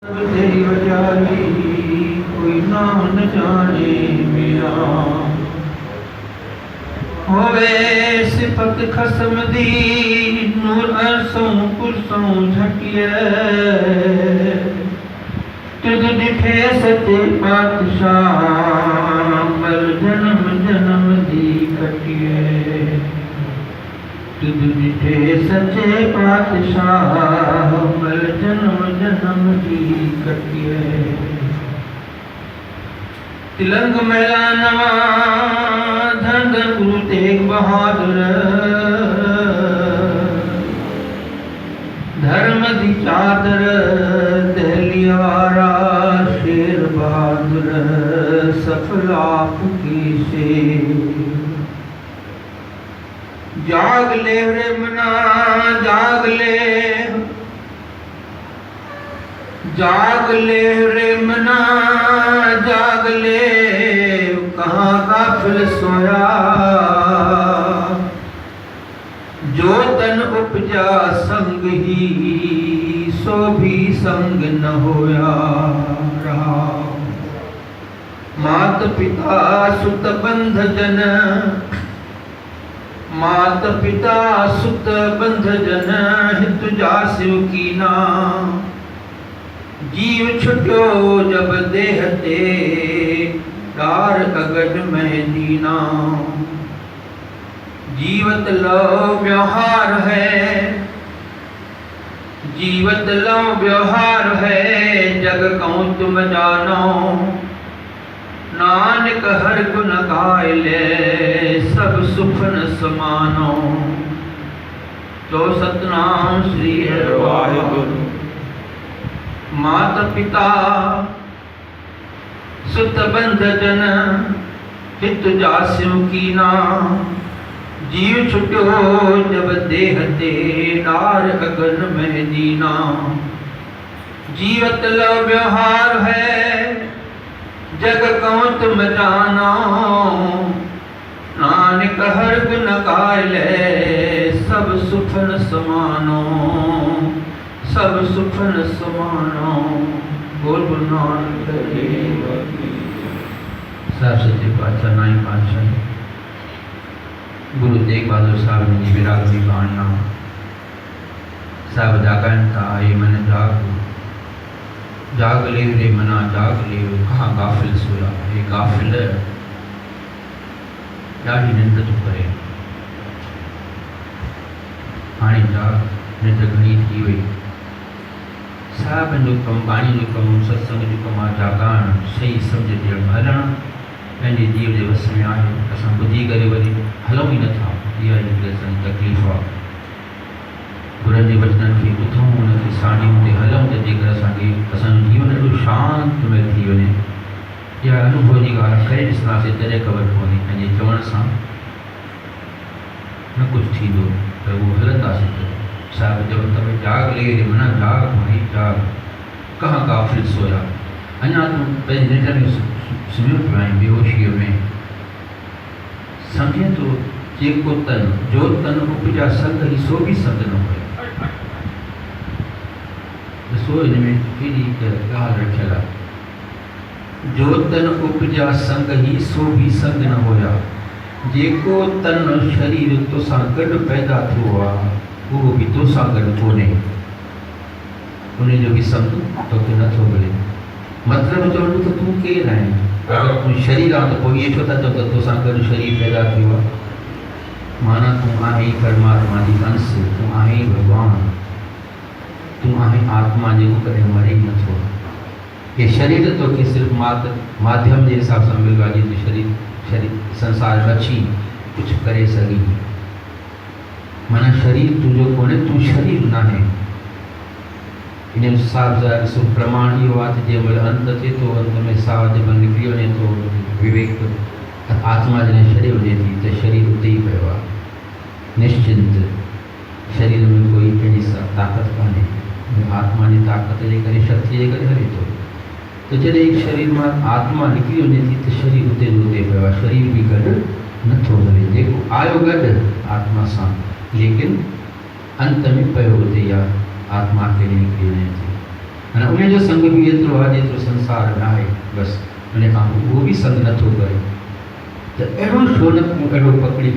तेरी वजाली कोई नाम न जाने मेरा होवे सिफत खसम दी नूर अरसों कुरसों झटिए तुझ दिखे सचे पातशाह मल जन्म जन्म दी कटिए तुझ दिखे सचे पातशाह मल जन्म जन्म दी कटिए तिलंग मेला नवा धन गुरु तेग बहादुर धर्म दी चादर दहलियारा शेर बहादुर सफल आप की से जाग ले रे मना जाग ले रे मना जाग ले कहाँ गाफिल सोया जो तन उपजा संग ही सो भी संग न होया रहा मात पिता सुत बंध जन मात पिता सुत बंध जन हित जासियो कीना जीव छुट्यो जब देह ते डार अगज में दीना जीवत लो व्यवहार है जीवत लो व्यवहार है जग कहूँ तुम जानो नानक हर गुण गायले सब सुफन समानो तो सतनाम श्री हरि वाहिगुरु माता पिता सुत बंध जन हित जास्यों कीना जीव छुट्यो जब देह ते डार अगन में दीना जीवत लो व्यवहार है जग कहूँ तुम जानो नानक हर गुण गायले सब सुफन समानो सब सुफन समानो बोल गुरु नानक देव की साहब सच्चे पातशाह नाई पातशाह गुरु तेग बहादुर साहब ने जी विरागी बाणना साहब जागन था ये मन जाग ले रे मना जाग ले कहाँ गाफिल सोया ये गाफिल ॾाढी निंड थो करे हाणे जाग निंड घणी थी वई साहब जो कमु बाणी जो कमु सत्संग जो कमु आहे जागण सही सम्झ ॾियणु हलणु पंहिंजे जीव जे वस में आहे असां ॿुधी करे वरी हलूं ई नथा इहा हिकु असांजी तकलीफ़ आहे गुरुनि जे वचननि खे ॿुधूं उनखे साणियूं ते हलूं त जेकर असांखे असांजो जीवन एॾो शांतमय थी वञे इहा अनुभव जी ॻाल्हि करे ॾिसंदासीं तॾहिं ख़बर पवंदी पंहिंजे चवण सां न कुझु थींदो त उहो हलंदासीं त साहब जब तब जाग ले रे मना जाग भाई जाग कहाँ गाफिल सोया अञा तूं पंहिंजे निंड में सुम्हियो पियो आहीं बेहोशीअ में सम्झे थो जेको तन जो तन उपजा संग ही सो भी संग न हुया ॾिसो हिन में केॾी हिकु ॻाल्हि रखियलु आहे जो तन उपजा संग ही सो भी संग न हुया जेको तन शरीर तोसां गॾु पैदा थियो आहे उहो बि तोसां गॾु कोन्हे उनजो बि सम्झ तोखे नथो मिले मतिलबु चवणो त तूं केरु आहीं अगरि तूं शरीर आहे त पोइ इहे छो था चओ त तोसां गॾु शरीर पैदा थियो आहे माना तूं आहीं परमात्मा जी अंश तूं आहीं भॻवान तूं आहीं आत्मा जेको कॾहिं मरे ई नथो हे शरीर तोखे सिर्फ़ु माध्यम जे हिसाब सां मिलियो आहे जीअं शरीर संसार में अची कुझु करे सघी माना शरीर तुंहिंजो कोन्हे तूं शरीर न आहे इन हिसाब सां ॾिसो प्रमाण इहो आहे त जंहिं महिल अंत थिए थो अंत में साह जंहिं महिल निकिरी वञे थो विवेक आत्मा जॾहिं छॾे वञे थी त शरीर उते ई पियो आहे निश्चिंत शरीर में कोई पंहिंजी ताक़त कान्हे आत्मा जी ताक़त जे करे शक्ति जे करे हले थो त जॾहिं शरीर मां आत्मा निकिरी वञे थी त शरीर उते जो उते पियो आहे शरीर बि गॾु नथो हले जेको आयो गॾु आत्मा सां लेकिन अंत में पियो हुते या आत्मा के निकिरी वञे थी माना उन जो संग भी एतिरो आहे जेतिरो संसार में आहे बसि उन खां उहो बि संग नथो करे त अहिड़ो छो न अहिड़ो पकड़ी